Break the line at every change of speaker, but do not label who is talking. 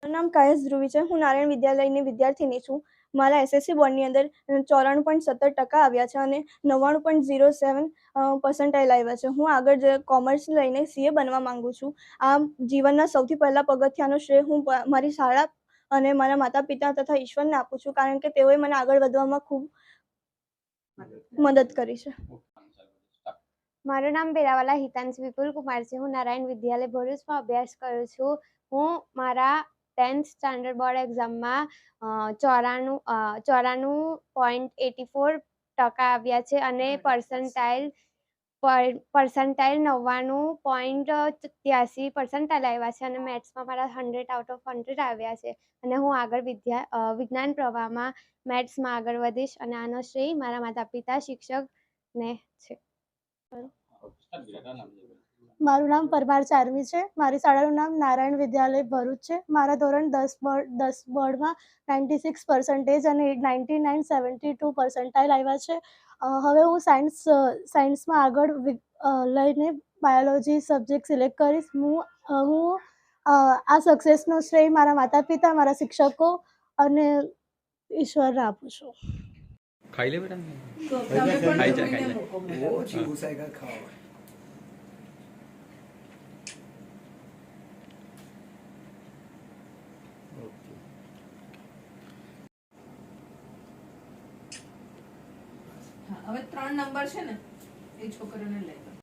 મારું નામ કાયસ ધ્રુવી છે. હું નારાયણ વિદ્યાલયની વિદ્યાર્થીની છું. મારા એસએસસી બોર્ડની અંદર 94.17% આવ્યા છે અને 99.07% આવ્યા છે. હું આગળ કોમર્સ લઈને સીએ બનવા માંગુ છું. આ જીવનના સૌથી પહેલા પગથિયાનો શ્રેય હું મારી શાળા અને મારા માતા પિતા તથા ઈશ્વરને આપું છું, કારણ કે તેઓએ મને આગળ વધવામાં ખૂબ મદદ કરી છે.
મારું નામ બેરાવાલા હિતાંશ વિપુલ કુમાર છે. હું નારાયણ વિદ્યાલય ભરૂચમાં અભ્યાસ કરું છું. હું મારા 10th સ્ટાન્ડર્ડ બોર્ડ એક્ઝામમાં 94.84% આવ્યા છે અને પર્સન્ટાઇલ 99.83% આવ્યા છે અને મેથ્સમાં મારા 100 આઉટ ઓફ 100 આવ્યા છે અને હું આગળ વિજ્ઞાન પ્રવાહમાં મેથ્સમાં આગળ વધીશ અને આનો શ્રેય મારા માતા પિતા શિક્ષકને છે.
મારું નામ પરમાર ચારમી છે. મારી શાળાનું નામ નારાયણ વિદ્યાલય ભરૂચ છે. મારા ધોરણ 10 બોર્ડમાં 96% અને 99.72% આવ્યા છે. હવે હું સાયન્સમાં આગળ લઈને બાયોલોજી સબ્જેક્ટ સિલેક્ટ કરીશ. હું આ સક્સેસનો શ્રેય મારા માતા પિતા, મારા શિક્ષકો અને ઈશ્વરને આપું છું.
ખાઈ લે બેટા.
હવે 3 નંબર છે ને એ છોકરીઓને લઈ